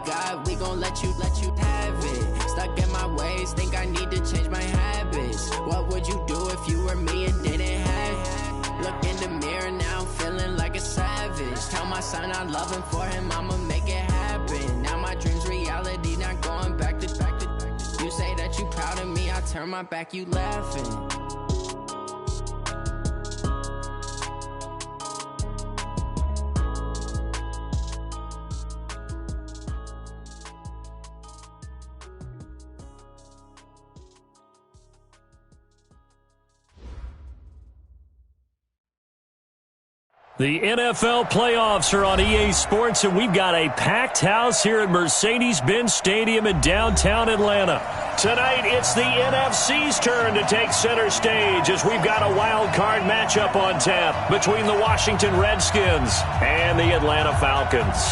got, we gon' let you have it. Stuck in my ways, think I need to change my habits. What would you do if you were me and didn't have it? Look in the mirror now, I'm feeling like a savage. Tell my son I love him, for him I'ma make it happen. Now my dream's reality, not going back to. You say that you proud of me, I turn my back, you laughing. The NFL playoffs are on EA Sports, and we've got a packed house here at Mercedes-Benz Stadium in downtown Atlanta. Tonight, it's the NFC's turn to take center stage as we've got a wild card matchup on tap between the Washington Redskins and the Atlanta Falcons.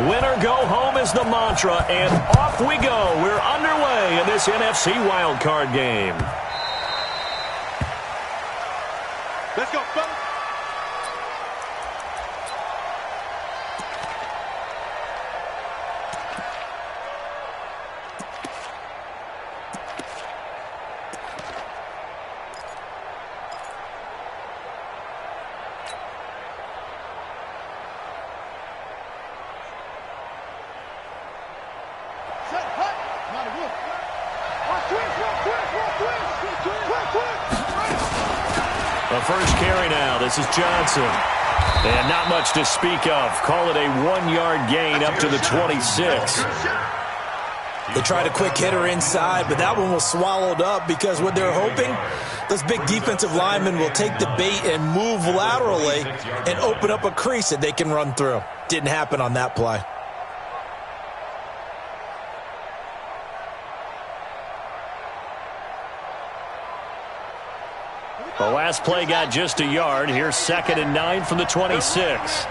Winner go home is the mantra, and off we go. We're underway in this NFC wildcard game. Let's go, fellas. The first carry now. This is Johnson. And not much to speak of. Call it a 1-yard gain up to the 26. They tried a quick hitter inside, but that one was swallowed up because what they're hoping, those big defensive linemen will take the bait and move laterally and open up a crease that they can run through. Didn't happen on that play. The last play got just a yard. Here's 2nd and 9 from the 26.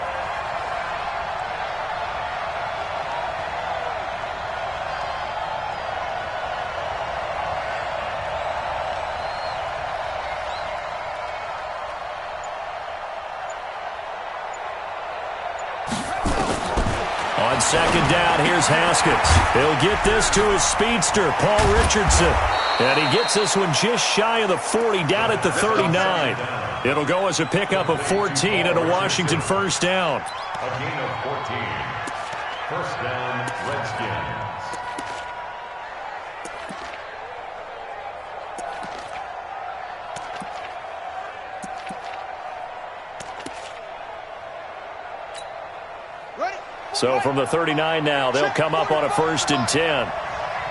On 2nd down, here's Haskins. He'll get this to his speedster, Paul Richardson. And he gets this one just shy of the 40, down at the 39. It'll go as a pickup of 14 and a Washington first down. A gain of 14. First down, Redskins. So from the 39 now, they'll come up on a 1st and 10.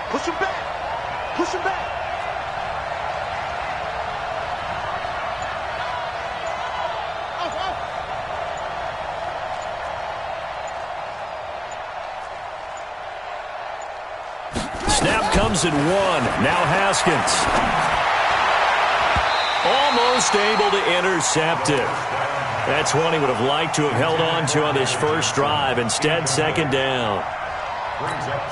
Push him back. Push him back. Snap comes in 1. Now Haskins. Almost able to intercept it. That's one he would have liked to have held on to on this first drive. Instead, 2nd down.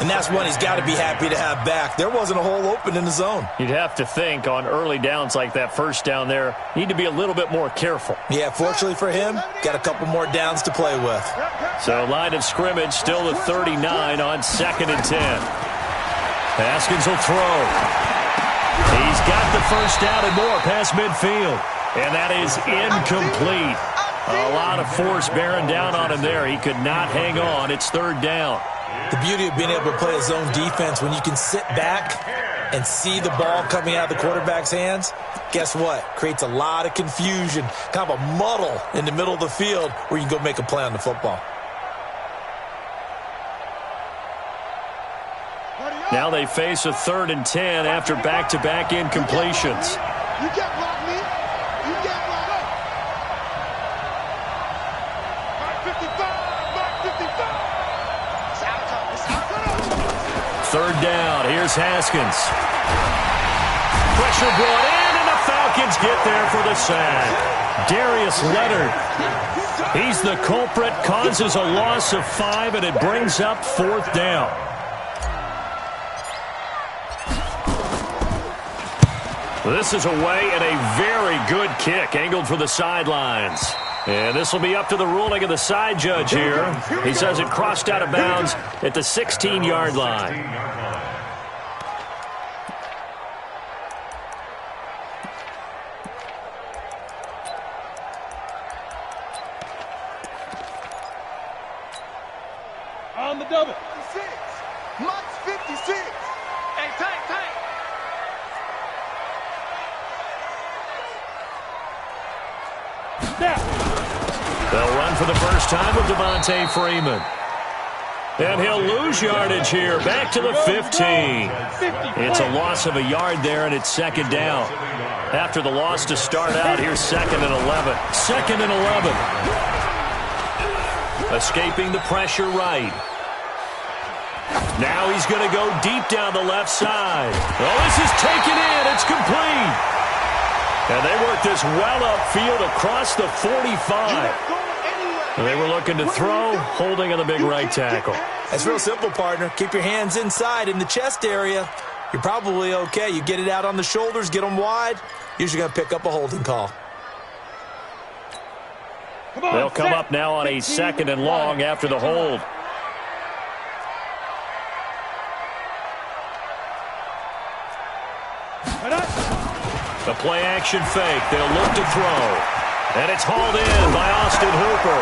And that's one he's got to be happy to have back. There wasn't a hole open in the zone. You'd have to think on early downs like that first down there, need to be a little bit more careful. Yeah, fortunately for him, got a couple more downs to play with. So line of scrimmage still the 39 on 2nd and 10. Haskins will throw. He's got the first down and more past midfield. And that is incomplete. A lot of force bearing down on him there. He could not hang on. It's 3rd down. The beauty of being able to play a zone defense, when you can sit back and see the ball coming out of the quarterback's hands, guess what? Creates a lot of confusion, kind of a muddle in the middle of the field where you can go make a play on the football. Now they face a 3rd and 10 after back-to-back incompletions. You can't block me. You can't block us. Mark 55. Mark 55. It's out. It's out. 3rd down. Here's Haskins. Pressure brought in, and the Falcons get there for the sack. Darius Leonard. He's the culprit, causes a loss of 5, and it brings up 4th down. This is away and a very good kick angled for the sidelines. And this will be up to the ruling of the side judge here. He says it crossed out of bounds at the 16-yard line. On the double. 56. Mike's 56. Hey, tank. They'll run for the first time with Devontae Freeman. And he'll lose yardage here, back to the 15. It's a loss of a yard there, and it's second down. After the loss to start out, here's 2nd and 11. 2nd and 11. Escaping the pressure right. Now he's going to go deep down the left side. Oh, this is taken in. It's complete. And they work this well upfield across the 45. And they were looking to throw, holding on the big right tackle. That's real simple, partner. Keep your hands inside in the chest area. You're probably okay. You get it out on the shoulders, get them wide. Usually going to pick up a holding call. They'll come up now on a 2nd and long after the hold. The play action fake. They'll look to throw. And it's hauled in by Austin Hooper.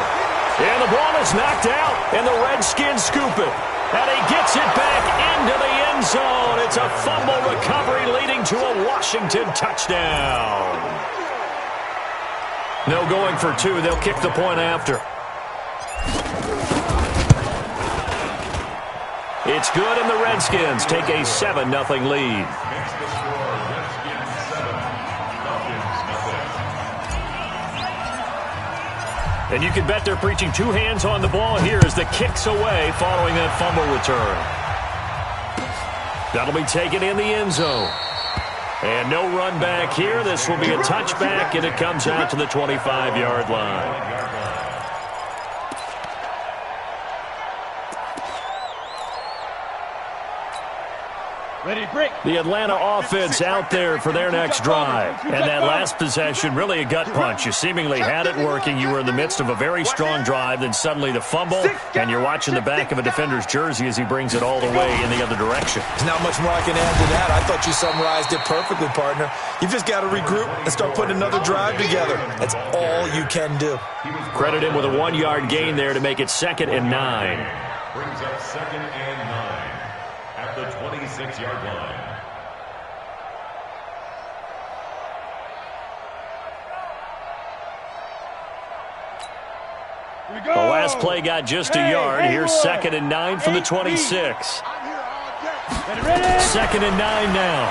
And the ball is knocked out, and the Redskins scoop it. And he gets it back into the end zone. It's a fumble recovery leading to a Washington touchdown. No going for two. They'll kick the point after. It's good, and the Redskins take a 7-0 lead. And you can bet they're preaching two hands on the ball here as the kick's away following that fumble return. That'll be taken in the end zone. And no run back here. This will be a touchback, and it comes out to the 25-yard line. The Atlanta offense out there for their next drive. And that last possession, really a gut punch. You seemingly had it working. You were in the midst of a very strong drive. Then suddenly the fumble, and you're watching the back of a defender's jersey as he brings it all the way in the other direction. There's not much more I can add to that. I thought you summarized it perfectly, partner. You've just got to regroup and start putting another drive together. That's all you can do. Credit him with a 1-yard gain there to make it 2nd and 9. Brings up 2nd and 9 at the 26-yard line. The last play got just a yard. Here's 2nd and 9 from the 26. 2nd and 9 now.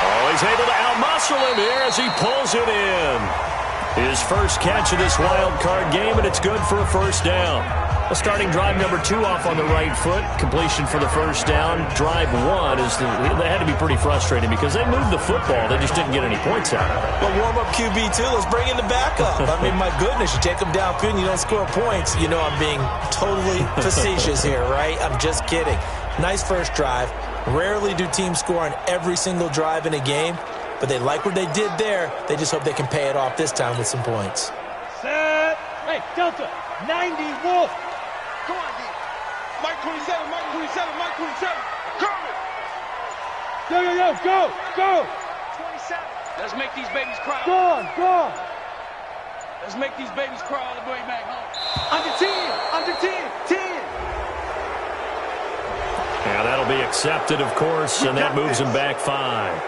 Oh, he's able to outmuscle him here as he pulls it in. His first catch of this wild card game, and it's good for a first down. A starting drive number 2 off on the right foot. Completion for the first down. Drive 1 they had to be pretty frustrating because they moved the football. They just didn't get any points out of it. Well, warm-up QB, too. Let's bring in the backup. I mean, my goodness, you take them downfield and you don't score points. You know I'm being totally facetious here, right? I'm just kidding. Nice first drive. Rarely do teams score on every single drive in a game, but they like what they did there. They just hope they can pay it off this time with some points. Set. Hey, Delta, 90 Wolf. Come on, D. Mike 27, Mike 27, Mike 27. Coming. Go. 27. Let's make these babies cry. Go on. Let's make these babies cry all the way back home. Under 10. Yeah, that'll be accepted, of course, and that moves him back 5.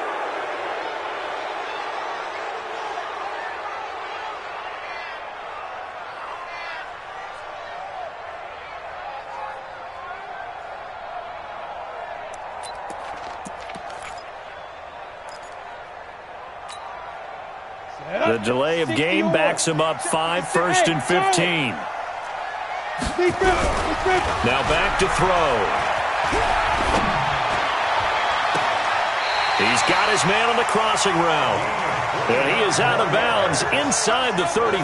The delay of game backs him up 5, 1st and 15. Now back to throw. He's got his man on the crossing route. And he is out of bounds inside the 35.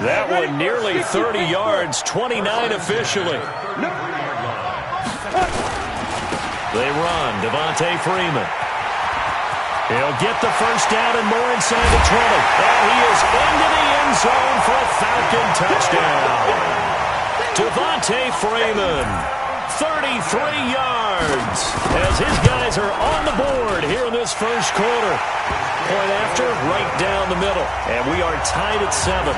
That one nearly 30 yards, 29 officially. They run. Devontae Freeman. He'll get the first down and more inside the 20. And he is into the end zone for a Falcon touchdown. Devontae Freeman, 33 yards, as his guys are on the board here in this first quarter. Point after, right down the middle. And we are tied at 7.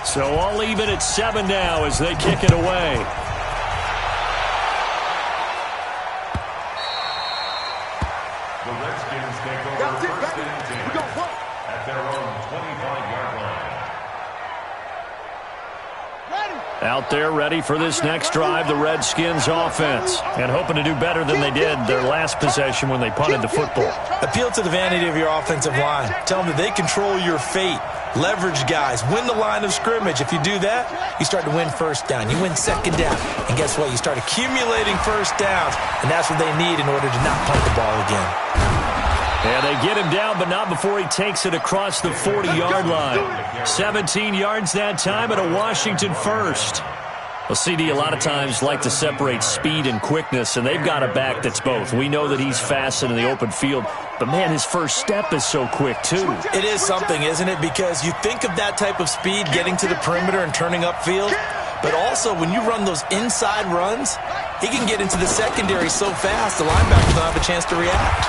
So all even at 7 now as they kick it away. The Redskins take over first and 10 at their own 25-yard line. Out there ready for this next drive, the Redskins offense. And hoping to do better than they did their last possession when they punted the football. Appeal to the vanity of your offensive line. Tell them that they control your fate. Leverage guys. Win the line of scrimmage. If you do that, you start to win first down. You win second down. And guess what? You start accumulating first downs. And that's what they need in order to not punt the ball again. And they get him down, but not before he takes it across the 40-yard line. 17 yards that time and a Washington first. Well, CD, a lot of times like to separate speed and quickness, and they've got a back that's both. We know that he's fast in the open field, but, man, his first step is so quick, too. It is something, isn't it? Because you think of that type of speed getting to the perimeter and turning upfield, but also when you run those inside runs, he can get into the secondary so fast the linebackers don't have a chance to react.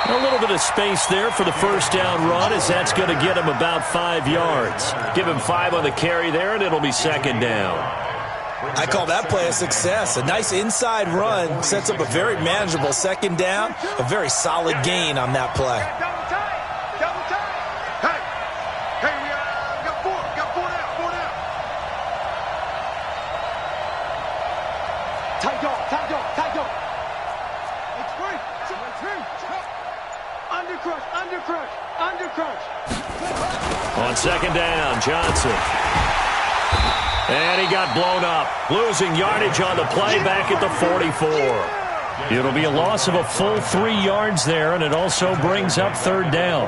A little bit of space there for the first down run, as that's going to get him about 5 yards. Give him 5 on the carry there, and it'll be second down. I call that play a success. A nice inside run sets up a very manageable second down, a very solid gain on that play. Double time. Hey, we got four down. Tight dog. It's free. Undercrush. On second down, Johnson. And he got blown up, losing yardage on the play back at the 44. It'll be a loss of a full 3 yards there, and it also brings up third down.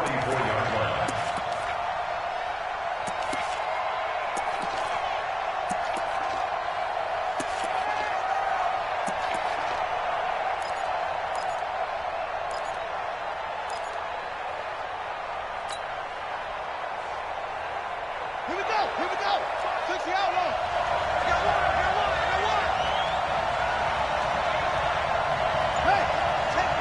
Here we go. Fix the outlaw. I got one. Hey, take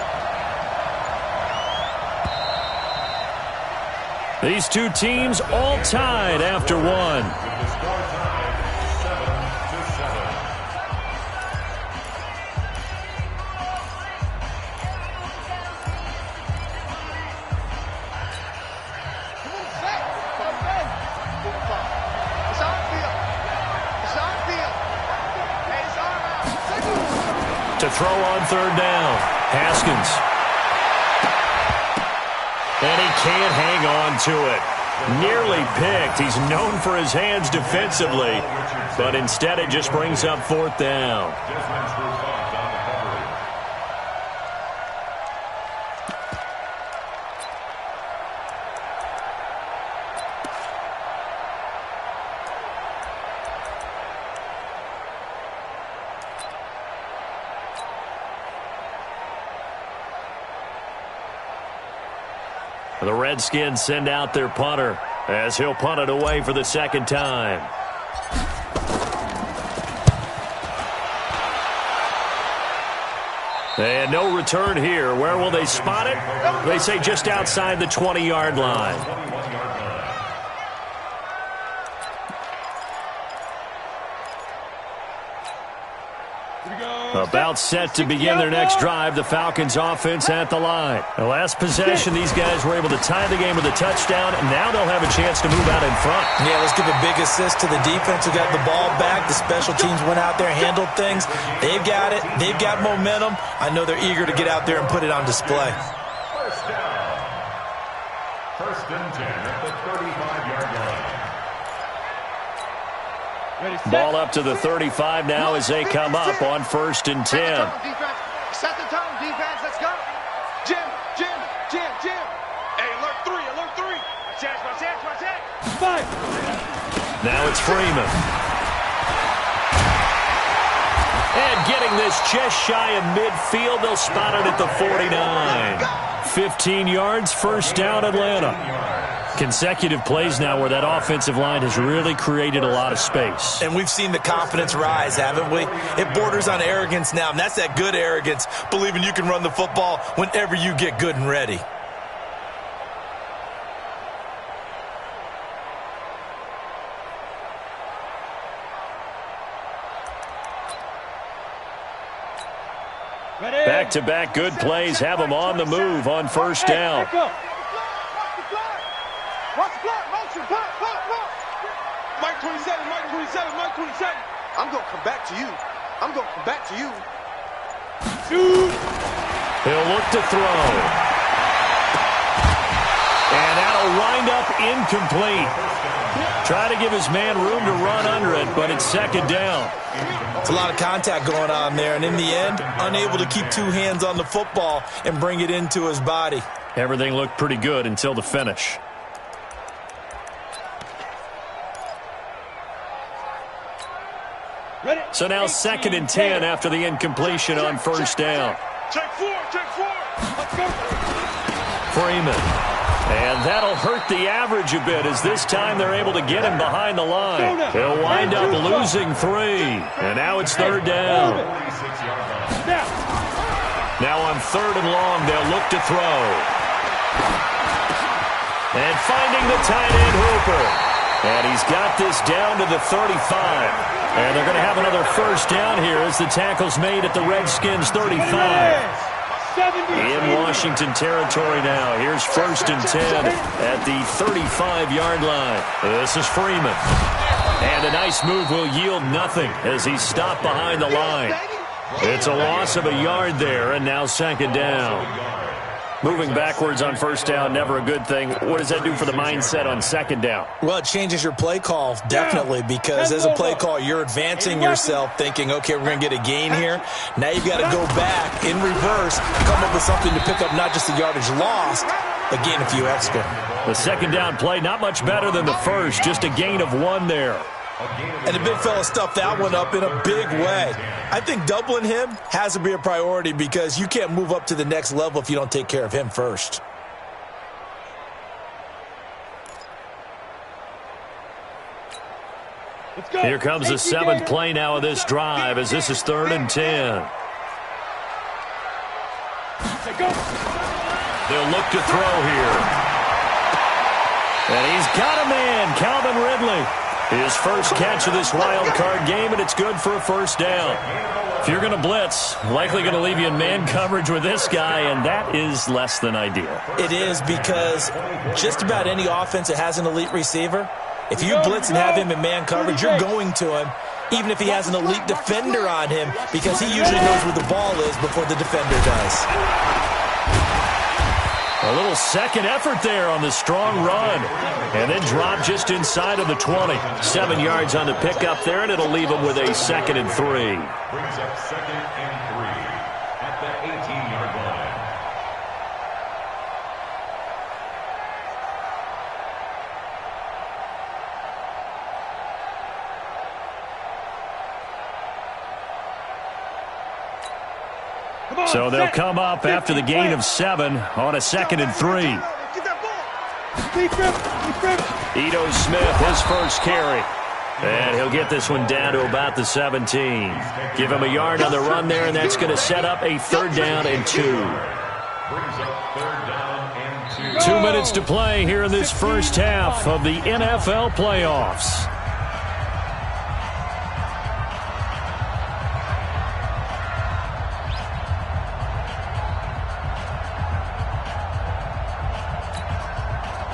it. These two teams all tied after one. With the score tied 7-7. To throw on third down, Haskins. And he can't hang on to it. Nearly picked. He's known for his hands defensively, but instead it just brings up fourth down. The Redskins send out their punter as he'll punt it away for the second time. And no return here. Where will they spot it? They say just outside the 20-yard line. About set to begin their next drive, the Falcons offense at the line. The last possession, these guys were able to tie the game with a touchdown, and now they'll have a chance to move out in front. Yeah, let's give a big assist to the defense who got the ball back. The special teams went out there, handled things. They've got it. They've got momentum. I know they're eager to get out there and put it on display. First down. First and 10 at the 35-yard line. Ball up to the 35 now as they come up on first and 10. Set the tone, defense. Let's go. Jim. Now it's Freeman. And getting this just shy of midfield, they'll spot it at the 49. 15 yards, first down, Atlanta. Consecutive plays now where that offensive line has really created a lot of space. And we've seen the confidence rise, haven't we? It borders on arrogance now, and that's that good arrogance, believing you can run the football whenever you get good and ready. Back-to-back good plays have them on the move on first down. Watch the block, motion, block. Mike 27, Mike 27, Mike 27. I'm going to come back to you. I'm going to come back to you. Shoot. He'll look to throw. And that'll wind up incomplete. Try to give his man room to run under it, but it's second down. It's a lot of contact going on there, and in the end, unable to keep two hands on the football and bring it into his body. Everything looked pretty good until the finish. So now 2nd and 10 after the incompletion on first down. Check four. Let's go. Freeman. And that'll hurt the average a bit as this time they're able to get him behind the line. He'll wind up losing 3. And now it's third down. Now on 3rd and long, they'll look to throw. And finding the tight end Hooper. And he's got this down to the 35. And they're going to have another first down here as the tackle's made at the Redskins 35. In Washington territory now. Here's 1st and 10 at the 35-yard line. This is Freeman. And a nice move will yield nothing as he's stopped behind the line. It's a loss of a yard there, and now 2nd down. Moving backwards on first down, never a good thing. What does that do for the mindset on 2nd down? Well, it changes your play call, definitely, because as a play call, you're advancing yourself thinking, okay, we're going to get a gain here. Now you've got to go back in reverse, come up with something to pick up not just the yardage lost, but gain a few extra. The 2nd down play, not much better than the first, just a gain of 1 there. And the big fella stuffed that one up in a big way. I think doubling him has to be a priority because you can't move up to the next level if you don't take care of him first. Here comes the 7th play now of this drive as this is 3rd and 10. They'll look to throw here. And he's got a man, Calvin Ridley. His first catch of this wild card game, and it's good for a first down. If you're going to blitz, likely going to leave you in man coverage with this guy, and that is less than ideal. It is because just about any offense that has an elite receiver, if you blitz and have him in man coverage, you're going to him, even if he has an elite defender on him, because he usually knows where the ball is before the defender does. A little second effort there on the strong run. And then drop just inside of the 20. 7 yards on the pickup there, and it'll leave him with a 2nd and 3. Brings up 2nd and 3 at the 18-yard line. So they'll come up after the gain of 7 on a 2nd and 3. Ito Smith, his first carry. And he'll get this one down to about the 17. Give him a yard on the run there, and that's going to set up a 3rd down and 2. Brings up 3rd down and 2. 2 minutes to play here in this first half of the NFL playoffs.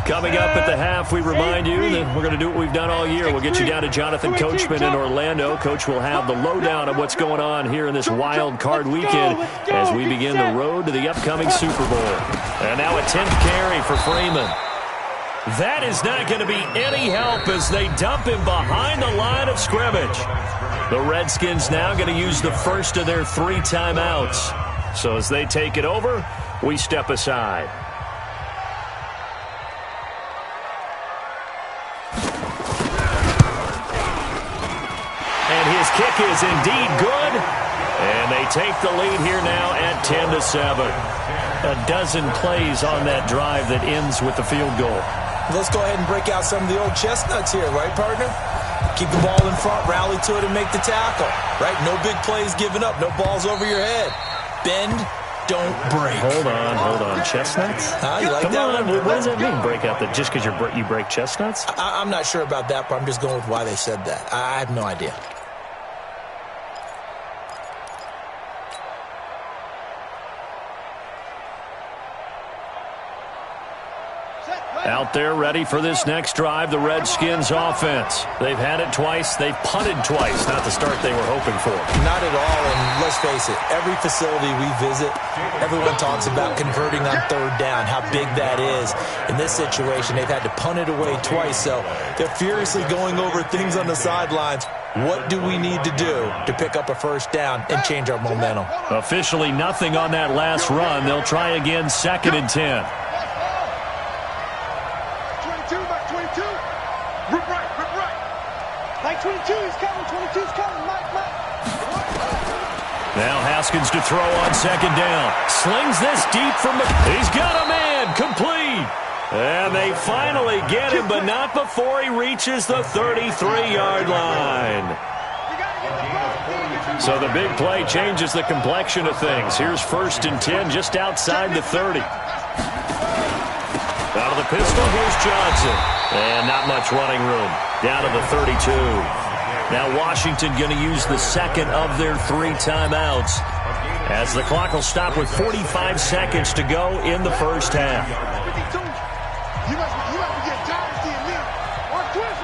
Coming up at the half, we remind you that we're going to do what we've done all year. We'll get you down to Jonathan Coachman in Orlando. Coach will have the lowdown of what's going on here in this wild card weekend as we begin the road to the upcoming Super Bowl. And now a 10th carry for Freeman. That is not going to be any help as they dump him behind the line of scrimmage. The Redskins now going to use the first of their 3 timeouts. So as they take it over, we step aside. is indeed good. And they take the lead here now at 10-7. A dozen plays on that drive that ends with the field goal. Let's go ahead and break out some of the old chestnuts here, right, partner? Keep the ball in front, rally to it, and make the tackle, right? No big plays given up, no balls over your head. Bend, don't break. Hold on. Chestnuts? You like Come that on, one? what does that mean, break out? Just because you break chestnuts? I'm not sure about that, but I'm just going with why they said that. I have no idea. Out there ready for this next drive, the Redskins offense. They've had it twice. They've punted twice. Not the start they were hoping for. Not at all, and let's face it, every facility we visit, everyone talks about converting on third down, how big that is. In this situation, they've had to punt it away twice, so they're furiously going over things on the sidelines. What do we need to do to pick up a first down and change our momentum? Officially nothing on that last run. They'll try again, 2nd and 10. Like 22 is coming, 22's coming, Mike. Now Haskins to throw on 2nd down. Slings this deep from the... He's got a man, complete. And they finally get him, but not before he reaches the 33-yard line. So the big play changes the complexion of things. Here's 1st and 10 just outside the 30. Out of the pistol, here's Johnson. And not much running room. Down to the 32. Now Washington going to use the 2nd of their 3 timeouts as the clock will stop with 45 seconds to go in the first half. You must be getting tired of seeing me. Watch twist.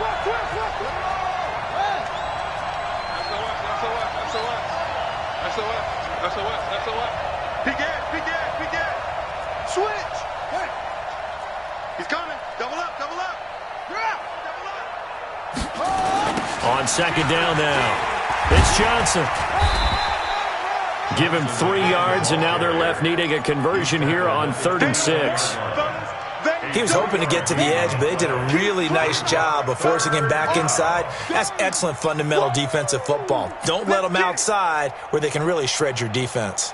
That's a what? Big gas. Switch. Hey. He's coming. Double up. On 2nd down now, it's Johnson. Give him 3 yards, and now they're left needing a conversion here on 3rd and 6. He was hoping to get to the edge, but they did a really nice job of forcing him back inside. That's excellent fundamental defensive football. Don't let them outside where they can really shred your defense.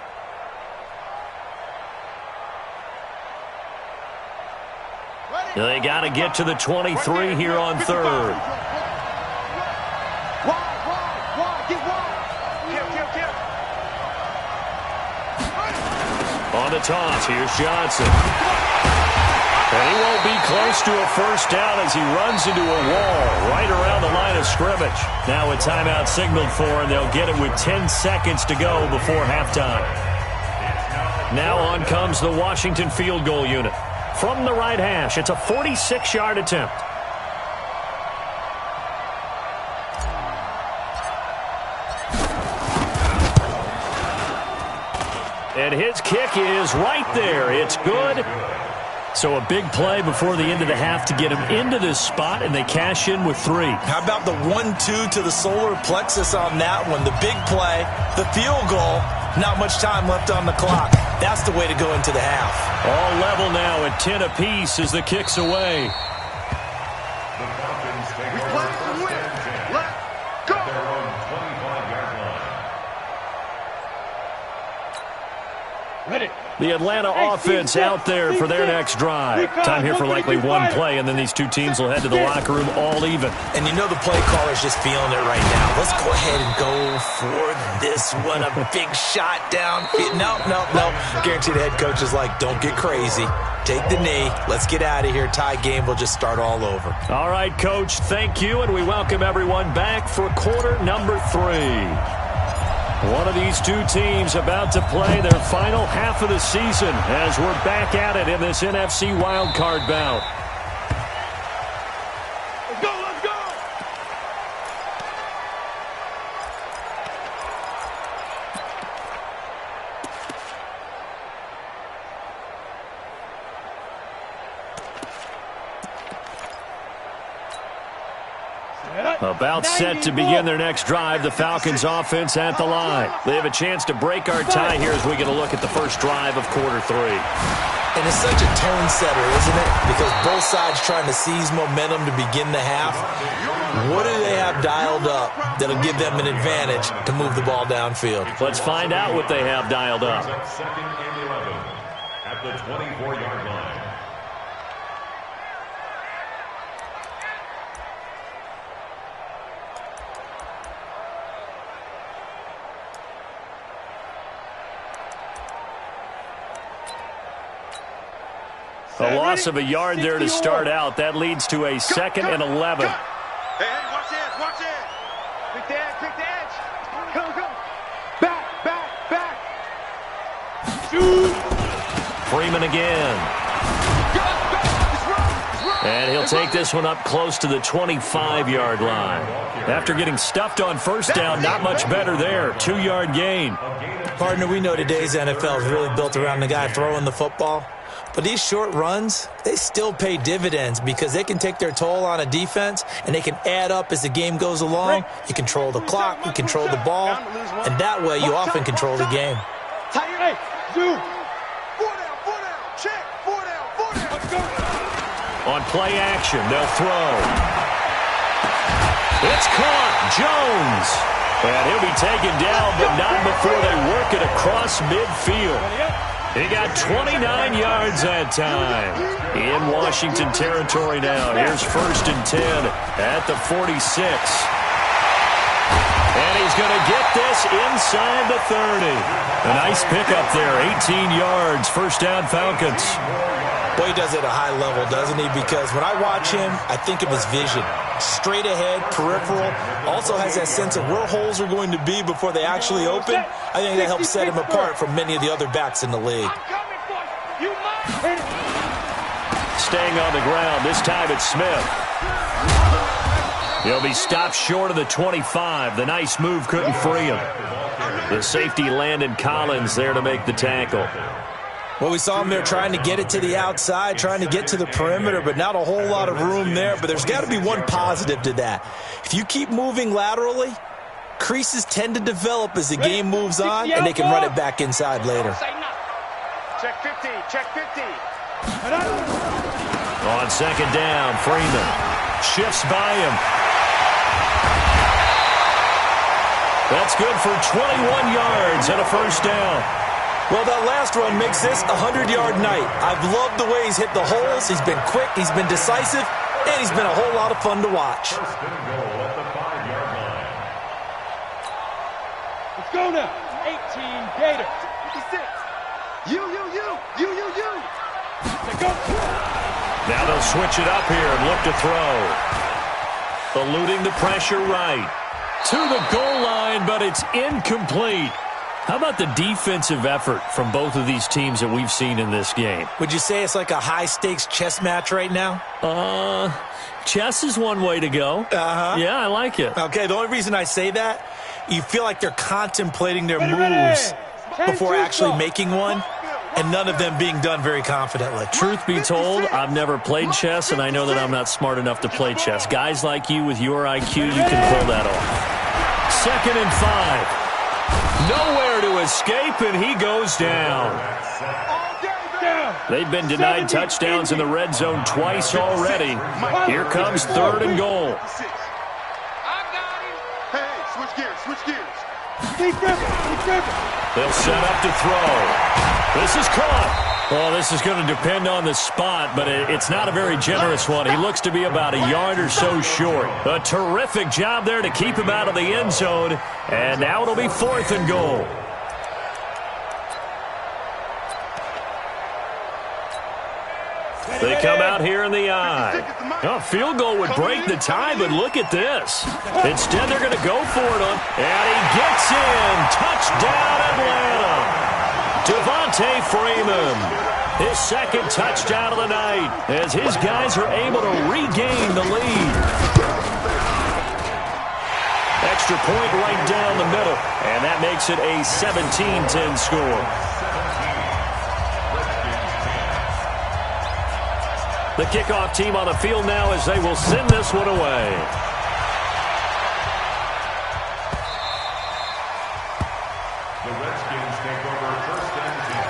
They got to get to the 23 here on 3rd. On the toss, here's Johnson. And he won't be close to a first down as he runs into a wall right around the line of scrimmage. Now a timeout signaled for, and they'll get it with 10 seconds to go before halftime. Now on comes the Washington field goal unit. From the right hash, it's a 46-yard attempt. And his kick is right there. It's good. So a big play before the end of the half to get him into this spot, and they cash in with 3. How about the 1-2 to the solar plexus on that one? The big play, the field goal, not much time left on the clock. That's the way to go into the half. All level now at 10 apiece as the kick's away. The Falcons take over 1st and 10 at their own 25-yard line. Ready. The Atlanta offense out there for their next drive. Time here for likely one play, and then these two teams will head to the locker room all even. And you know the play caller's just feeling it right now. Let's go ahead and go for this one. A big shot down. No. Guarantee the head coach is like, don't get crazy. Take the knee. Let's get out of here. Tie game will just start all over. All right, Coach, thank you, and we welcome everyone back for quarter number 3. One of these two teams about to play their final half of the season as we're back at it in this NFC wildcard bout. Let's go! About set to begin their next drive, the Falcons offense at the line. They have a chance to break our tie here as we get a look at the first drive of quarter 3. And it's such a tone setter, isn't it? Because both sides trying to seize momentum to begin the half. What do they have dialed up that'll give them an advantage to move the ball downfield? Let's find out what they have dialed up. Second and 11 at the 24-yard line. A loss of a yard there to start out. That leads to a 2nd and 11. Hey, watch edge, watch edge. Pick the edge. Go. Back. Shoot. Freeman again. And he'll take this one up close to the 25-yard line. After getting stuffed on first down, not much better there. 2-yard gain. Partner, we know today's NFL is really built around the guy throwing the football. But these short runs, they still pay dividends because they can take their toll on a defense and they can add up as the game goes along. You control the clock, you control the ball, and that way you often control the game. Hey, do. 4 down, check. 4 down. Let's go. On play action, they'll throw. It's caught. Jones. And he'll be taken down, but not before they work it across midfield. He got 29 yards that time. In Washington territory now. Here's 1st and 10 at the 46. And he's going to get this inside the 30. A nice pickup there. 18 yards. First down, Falcons. Well, he does it at a high level, doesn't he? Because when I watch him, I think of his vision. Straight ahead, peripheral. Also has that sense of where holes are going to be before they actually open. I think that helps set him apart from many of the other backs in the league. Staying on the ground. This time it's Smith. He'll be stopped short of the 25. The nice move couldn't free him. The safety Landon Collins there to make the tackle. Well, we saw him there trying to get it to the outside, trying to get to the perimeter, but not a whole lot of room there. But there's got to be one positive to that. If you keep moving laterally, creases tend to develop as the game moves on, and they can run it back inside later. Check 50. On 2nd down, Freeman shifts by him. That's good for 21 yards and a first down. Well, that last run makes this a 100-yard night. I've loved the way he's hit the holes. He's been quick, he's been decisive, and he's been a whole lot of fun to watch. First and goal at the 5-yard line. Let's go now. 18 Gators. 56. You. Let's go. Now they'll switch it up here and look to throw. Eluding the pressure right. To the goal line, but it's incomplete. How about the defensive effort from both of these teams that we've seen in this game? Would you say it's like a high-stakes chess match right now? Chess is one way to go. Yeah, I like it. Okay, the only reason I say that, you feel like they're contemplating their moves before actually making one, and none of them being done very confidently. Truth be told, I've never played chess, and I know that I'm not smart enough to play chess. Guys like you with your IQ, you can pull that off. 2nd and 5. Nowhere to escape, and he goes down. They've been denied touchdowns in the red zone twice already. Here comes 3rd and goal. Hey, switch gears. They'll set up to throw. This is caught. Well, this is going to depend on the spot, but it's not a very generous one. He looks to be about a yard or so short. A terrific job there to keep him out of the end zone. And now it'll be 4th and goal. They come out here in the eye. A field goal would break the tie, but look at this. Instead, they're going to go for it on. And he gets in. Touchdown, Atlanta. Devontae Freeman, his 2nd touchdown of the night, as his guys are able to regain the lead. Extra point right down the middle, and that makes it a 17-10 score. The kickoff team on the field now as they will send this one away. The Redskins take over 1st and 10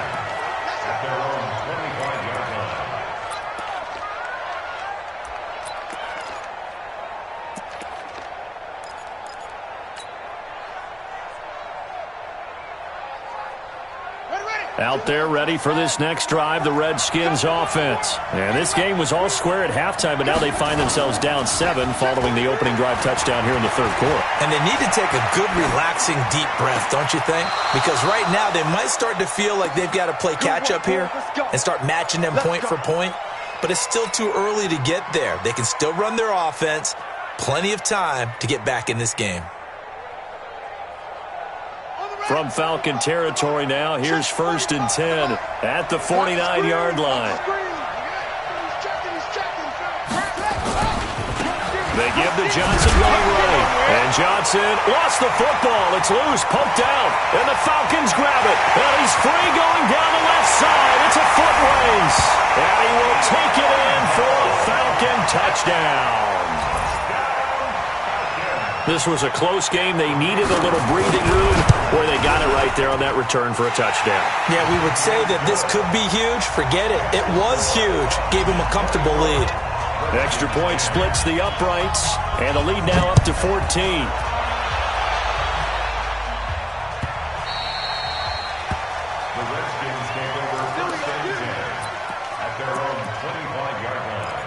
at their own 25-yard line. Out there ready for this next drive, the Redskins offense. And this game was all square at halftime, but now they find themselves down 7 following the opening drive touchdown here in the third quarter. And they need to take a good, relaxing, deep breath, don't you think? Because right now they might start to feel like they've got to play catch-up here and start matching them point for point. But it's still too early to get there. They can still run their offense. Plenty of time to get back in this game. From Falcon territory now, here's 1st and 10 at the 49-yard line. They give to Johnson running right. And Johnson lost the football. It's loose, poked out, and the Falcons grab it. And he's free going down the left side. It's a foot race. And he will take it in for a Falcon touchdown. This was a close game. They needed a little breathing room where they got it right there on that return for a touchdown. Yeah, we would say that this could be huge. Forget it. It was huge. Gave him a comfortable lead. Extra point splits the uprights, and the lead now up to 14. The Redskins take over 1st and 10 at their own 25-yard line.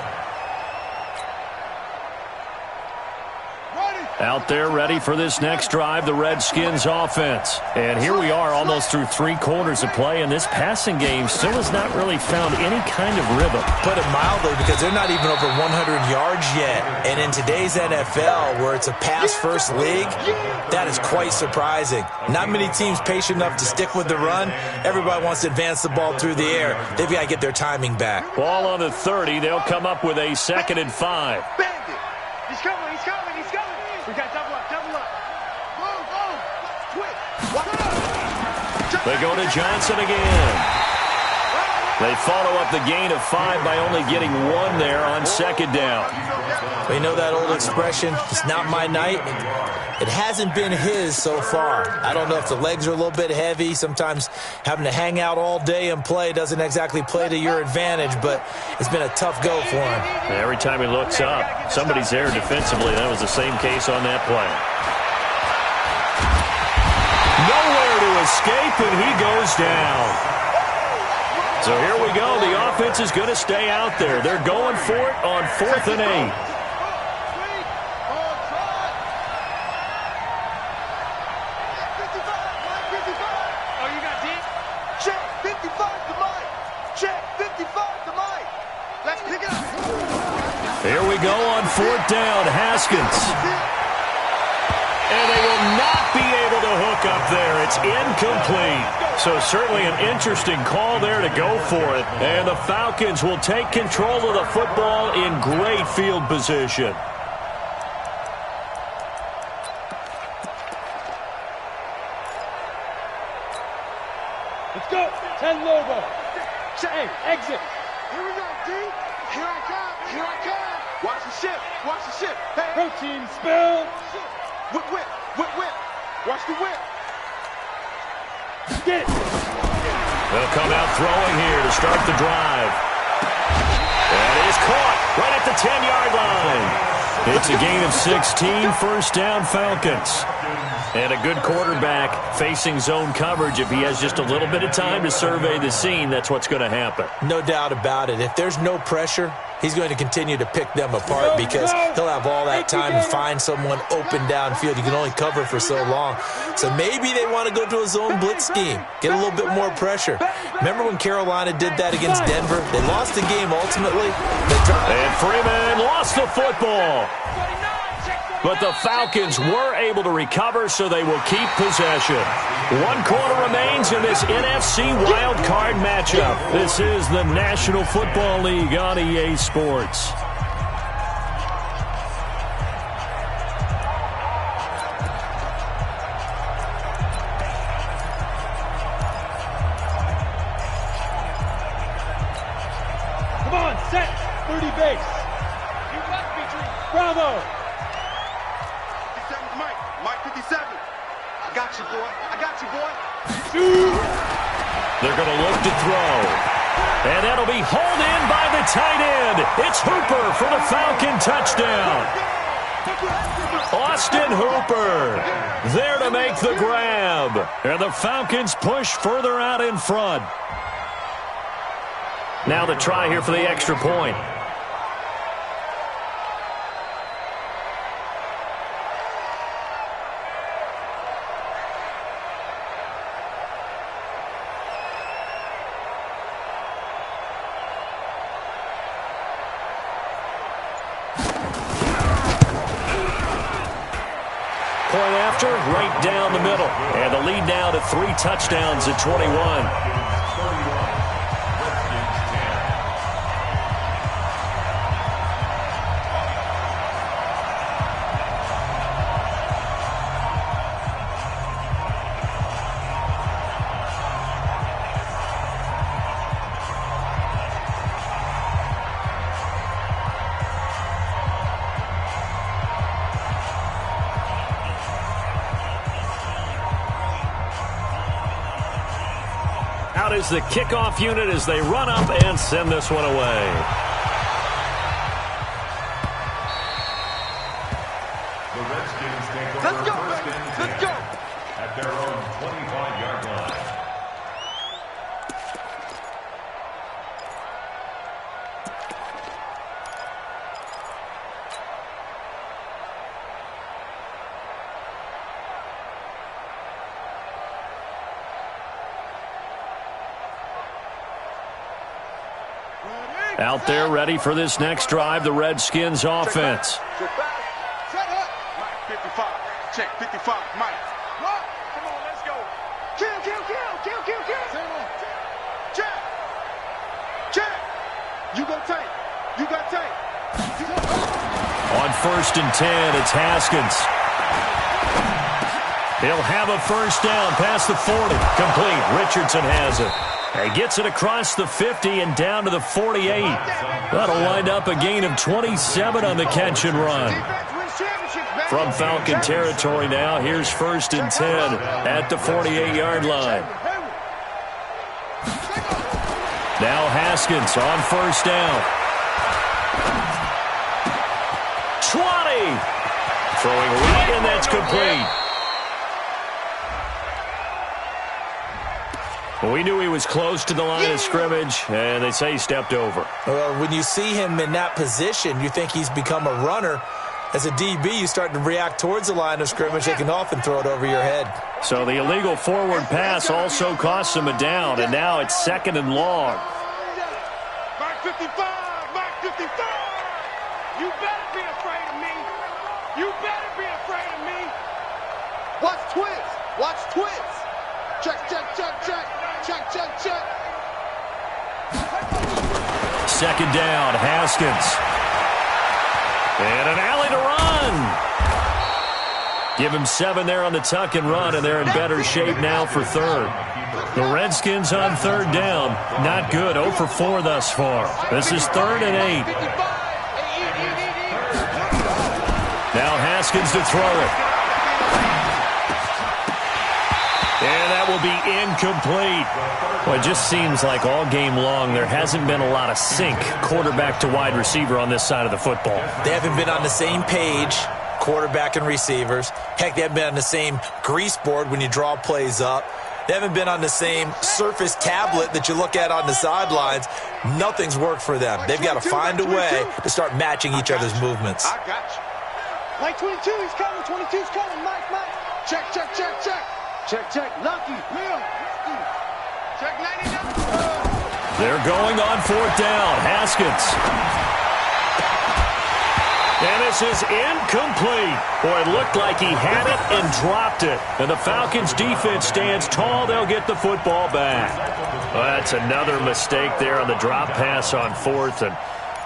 Out there ready for this next drive, the Redskins offense. And here we are almost through 3 quarters of play, and this passing game still has not really found any kind of rhythm. Put it mildly, because they're not even over 100 yards yet. And in today's NFL, where it's a pass-first league, that is quite surprising. Not many teams patient enough to stick with the run. Everybody wants to advance the ball through the air. They've got to get their timing back. Ball on the 30. They'll come up with a 2nd and 5. Bandit. He's coming, he's coming, he's coming. We got double up, double up. Move, quick. They go to Johnson again. They follow up the gain of 5 by only getting 1 there on 2nd down. We know that old expression, it's not my night. It hasn't been his so far. I don't know if the legs are a little bit heavy. Sometimes having to hang out all day and play doesn't exactly play to your advantage, but it's been a tough go for him. Every time he looks up, somebody's there defensively. That was the same case on that play. Nowhere to escape, and he goes down. So here we go. The offense is going to stay out there. They're going for it on 4th and 8. Here we go on 4th down, Haskins. And they will not be able to hook up there. It's incomplete. So certainly an interesting call there to go for it. And the Falcons will take control of the football in great field position. Let's go. 10 Lobo. Hey, exit. Here we go, D. Here I come. Here I come. Watch the ship. Watch the ship. Hey. Protein spill. Whip, whip. Whip, whip. Watch the whip. Get it. They'll come out throwing here to start the drive. And it is caught right at the 10-yard line. It's a gain of 16, 1st down Falcons. And a good quarterback facing zone coverage. If he has just a little bit of time to survey the scene, that's what's going to happen. No doubt about it. If there's no pressure, he's going to continue to pick them apart because he'll have all that time to find someone open downfield. You can only cover for so long. So maybe they want to go to a zone blitz scheme, get a little bit more pressure. Remember when Carolina did that against Denver? They lost the game ultimately. And Freeman lost the football. But the Falcons were able to recover, so they will keep possession. 1 quarter remains in this NFC wildcard matchup. This is the National Football League on EA Sports. Come on, set. 30 base. Bravo. Mike 57. I got you, boy. I got you, boy. They're going to look to throw. And that'll be hauled in by the tight end. It's Hooper for the Falcon touchdown. Austin Hooper there to make the grab. And the Falcons push further out in front. Now the try here for the extra point. Point after, right down the middle. And the lead now to 3 touchdowns at 21. Out is the kickoff unit as they run up and send this one away. The Redskins take over first and 10. Let's go. At their own 25-yard line. Out there ready for this next drive, the Redskins offense. Set up. Mike 55. Check 55. Mike. What? Come on, let's go. Kill. Check. You go tank. On 1st and 10, it's Haskins. He'll have a first down past the 40. Complete. Richardson has it. He gets it across the 50 and down to the 48. That'll wind up a gain of 27 on the catch and run. From Falcon territory now, here's 1st and 10 at the 48-yard line. Now Haskins on 1st down. 20. Throwing lead, and that's complete. We knew he was close to the line of scrimmage, and they say he stepped over. Well, when you see him in that position, you think he's become a runner. As a DB, you start to react towards the line of scrimmage. They can often throw it over your head. So the illegal forward pass also cost him a down, and now it's 2nd and long. Mike 55. You better be afraid of me. Watch twins. Check. 2nd down, Haskins. And an alley to run. Give him 7 there on the tuck and run, and they're in better shape now for 3rd. The Redskins on 3rd down. Not good. 0 for 4 thus far. This is 3rd and 8. Now Haskins to throw it. And that will be incomplete. Well, it just seems like all game long there hasn't been a lot of sync quarterback to wide receiver on this side of the football. They haven't been on the same page, quarterback and receivers. Heck, they haven't been on the same grease board when you draw plays up. They haven't been on the same Surface tablet that you look at on the sidelines. Nothing's worked for them. They've got to find a way to start matching each other's movements. I got you. Mike 22, he's coming. 22's coming. Mike. Check. Lucky. Will. Check 99. They're going on 4th down. Haskins. And this is incomplete. Boy, it looked like he had it and dropped it. And the Falcons defense stands tall. They'll get the football back. Well, that's another mistake there on the drop pass on 4th. And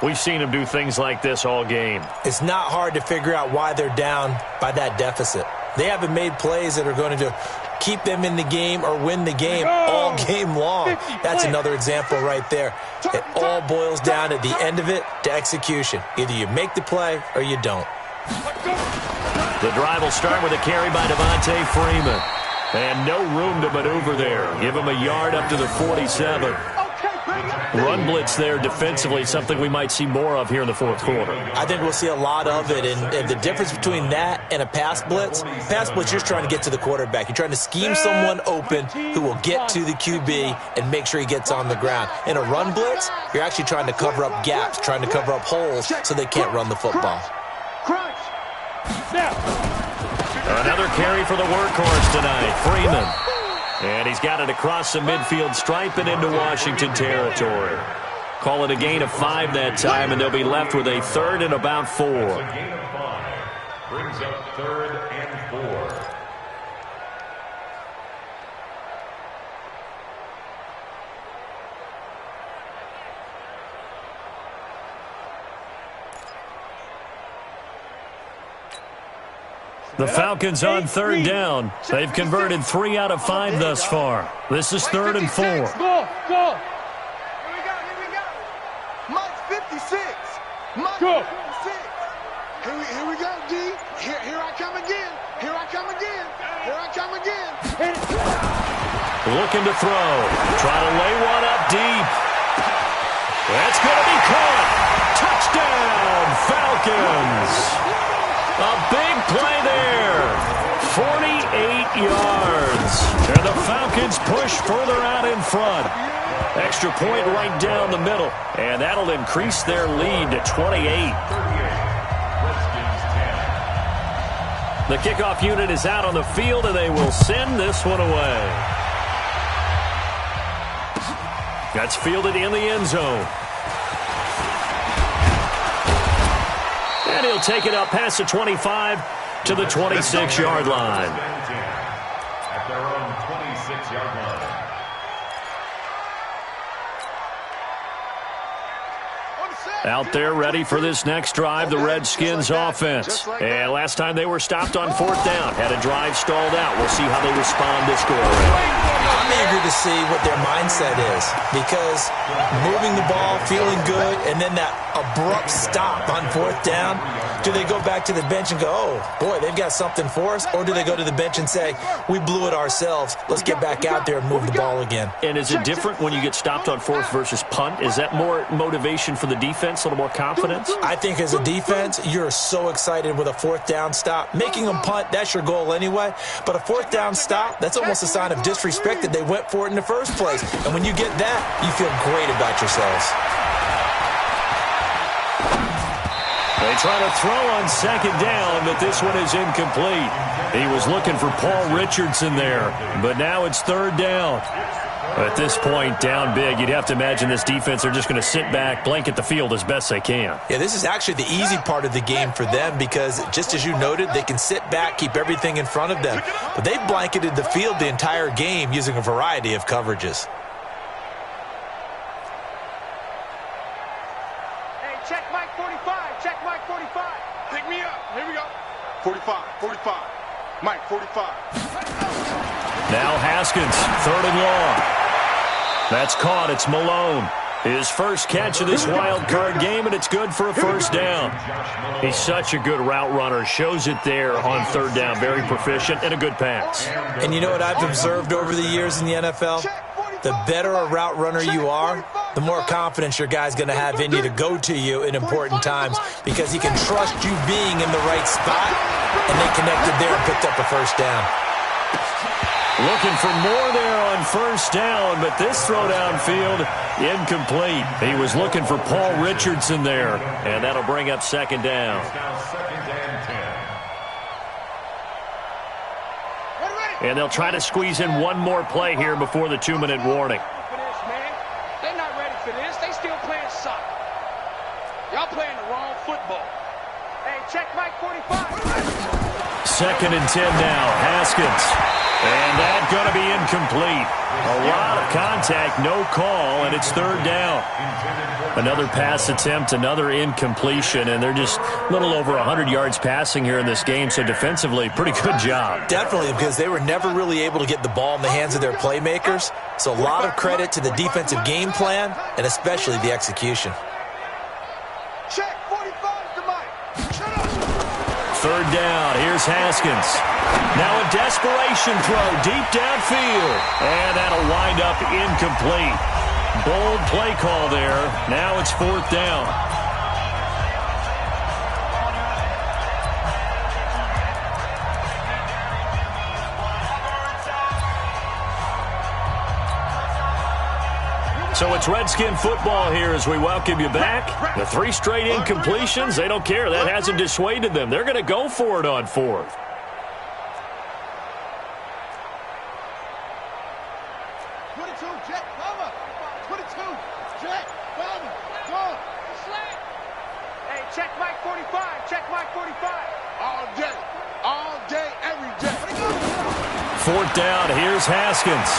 we've seen him do things like this all game. It's not hard to figure out why they're down by that deficit. They haven't made plays that are going to keep them in the game or win the game all game long. That's another example right there. It all boils down at the end of it to execution. Either you make the play or you don't. The drive will start with a carry by Devontae Freeman. And no room to maneuver there. Give him a yard up to the 47. Run blitz there defensively, something we might see more of here in the fourth quarter. I think we'll see a lot of it, and the difference between that and a pass blitz, you're trying to get to the quarterback. You're trying to scheme someone open who will get to the QB and make sure he gets on the ground. In a run blitz, you're actually trying to cover up gaps, trying to cover up holes so they can't run the football. Another carry for the workhorse tonight, Freeman. And he's got it across the midfield stripe and into Washington territory. Call it a gain of 5 that time, and they'll be left with a third and about 4. A gain of 5 brings up 3rd and 4. The Falcons on 3rd down. They've converted 3 out of 5 thus far. This is 3rd and 4. Go. Here we go. Mike's 56. Mike's 56. Here we go, D. Here I come again. Here I come again. Looking to throw. Try to lay one up deep. That's going to be caught. Touchdown, Falcons. A big play there. 48 yards. And the Falcons push further out in front. Extra point right down the middle. And that'll increase their lead to 28. The kickoff unit is out on the field, and they will send this one away. That's fielded in the end zone. And he'll take it up past the 25 to the 26-yard line. At their own 26-yard line. Out there ready for this next drive, the Redskins offense. And last time they were stopped on 4th down, had a drive stalled out. We'll see how they respond this go-around. I'm eager to see what their mindset is, because moving the ball, feeling good, and then that abrupt stop on 4th down, do they go back to the bench and go, oh, boy, they've got something for us? Or do they go to the bench and say, we blew it ourselves, let's get back out there and move the ball again? And is it different when you get stopped on 4th versus punt? Is that more motivation for the defense, a little more confidence? I think as a defense, you're so excited with a 4th down stop. Making them punt, that's your goal anyway. But a 4th down stop, that's almost a sign of disrespect that they went for it in the first place. And when you get that, you feel great about yourselves. They try to throw on 2nd down, but this one is incomplete. He was looking for Paul Richardson there, but now it's 3rd down. At this point, down big, you'd have to imagine this defense, they're just going to sit back, blanket the field as best they can. Yeah, this is actually the easy part of the game for them because, just as you noted, they can sit back, keep everything in front of them. But they've blanketed the field the entire game using a variety of coverages. Hey, check Mike 45. Check Mike 45. Pick me up. Here we go. 45. Mike 45. Now Haskins, 3rd and long. That's caught. It's Malone. His first catch of this wild card game, and it's good for a 1st down. He's such a good route runner. Shows it there on 3rd down. Very proficient and a good pass. And you know what I've observed over the years in the NFL? The better a route runner you are, the more confidence your guy's going to have in you to go to you in important times because he can trust you being in the right spot, and they connected there and picked up a 1st down. Looking for more there on 1st down, but this throw downfield, incomplete. He was looking for Paul Richardson there, and that'll bring up 2nd down. Now 2nd and 10. And they'll try to squeeze in one more play here before the 2-minute warning. They're not ready for this. They still playing soccer. Y'all playing the wrong football. Hey, check Mike 45. 2nd and 10 now, Haskins. And that's going to be incomplete. A lot of contact, no call, and it's 3rd down. Another pass attempt, another incompletion, and they're just a little over 100 yards passing here in this game, so defensively, pretty good job. Definitely, because they were never really able to get the ball in the hands of their playmakers, so a lot of credit to the defensive game plan, and especially the execution. Check 45 to Mike. 3rd down, here's Haskins. Now a desperation throw deep downfield. And that'll wind up incomplete. Bold play call there. Now it's 4th down. So it's Redskin football here as we welcome you back. The 3 straight incompletions, they don't care. That hasn't dissuaded them. They're going to go for it on 4th. Hey, check Mike 45. Check Mike 45. All day, every day. 4th down, here's Haskins.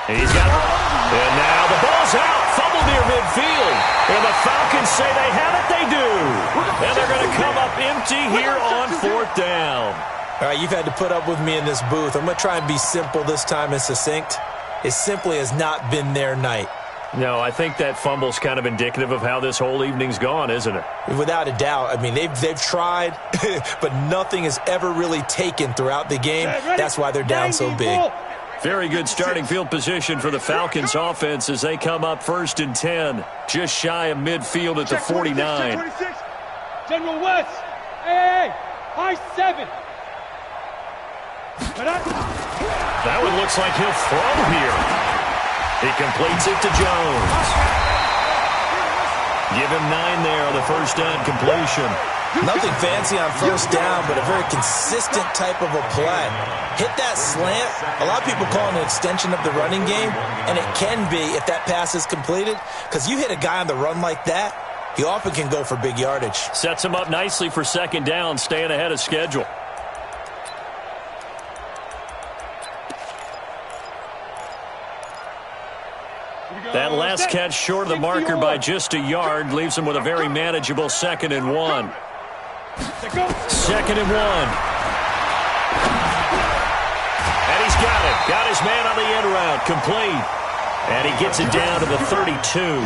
He's got it. And now the ball's out. Fumble near midfield. And the Falcons say they have it. They do. And they're going to come up empty here on 4th down. All right, you've had to put up with me in this booth. I'm going to try and be simple this time and succinct. It simply has not been their night. No, I think that fumble's kind of indicative of how this whole evening's gone, isn't it? Without a doubt. I mean, they've tried, but nothing has ever really taken throughout the game. That's why they're down so big. Very good starting field position for the Falcons offense as they come up 1st and 10. Just shy of midfield at the 49. 26. General West. Hey, high 7. That one looks like he'll throw here. He completes it to Jones. Give him 9 there on the 1st down completion. Nothing fancy on 1st down, but a very consistent type of a play. Hit that slant. A lot of people call it an extension of the running game, and it can be if that pass is completed, because you hit a guy on the run like that, he often can go for big yardage. Sets him up nicely for 2nd down, staying ahead of schedule. That last catch short of the marker by just a yard leaves him with a very manageable 2nd and 1. 2nd and 1. And he's got it. Got his man on the end route. Complete. And he gets it down to the 32.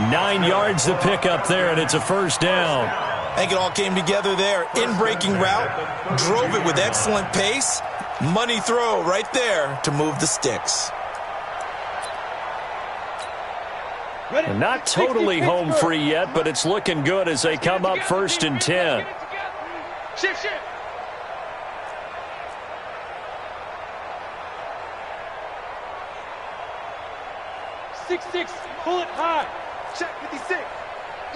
9 yards to pick up there, and it's a 1st down. I think it all came together there. In-breaking route. Drove it with excellent pace. Money throw right there to move the sticks. And not totally home free yet, but it's looking good as they come up 1st and 10. Shift. 6-6, pull it high. Check 56.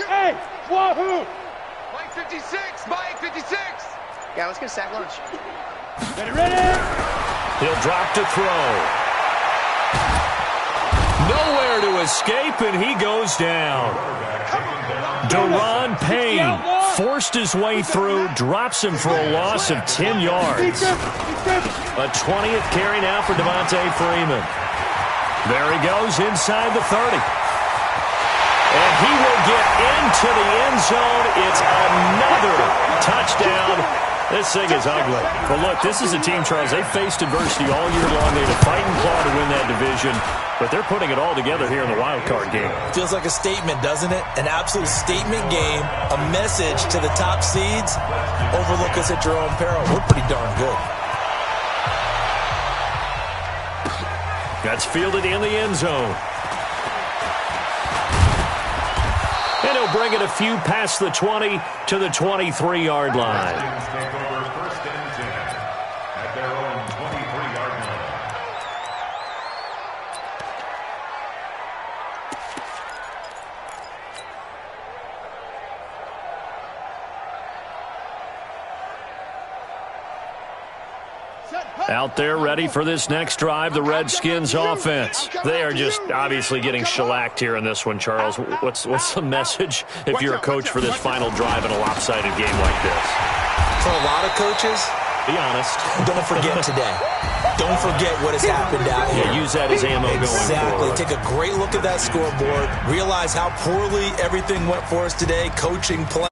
Hey, wahoo! Mike 56, Mike 56. Yeah, let's get a sack lunch. Ready? He'll drop to throw. Nowhere to escape, and he goes down. Deron Payne forced his way through, drops him for a loss of 10 yards. A 20th carry now for Devontae Freeman. There he goes inside the 30. And he will get into the end zone. It's another touchdown. This thing is ugly. But look, this is a team, Charles, they faced adversity all year long. They had to fight and claw to win that division. But they're putting it all together here in the wild card game. Feels like a statement, doesn't it? An absolute statement game. A message to the top seeds. Overlook us at your own peril. We're pretty darn good. That's fielded in the end zone. And he'll bring it a few past the 20 to the 23-yard line. Take over 1st and 10 at their own 23-yard line. Out there ready for this next drive, the Redskins offense. They are just obviously getting shellacked here in this one, Charles. What's the message if you're a coach for this final drive in a lopsided game like this? For a lot of coaches, be honest. Don't forget today. Don't forget what has happened out here. Yeah, use that as ammo going forward. Take a great look at that scoreboard. Realize how poorly everything went for us today, coaching, play.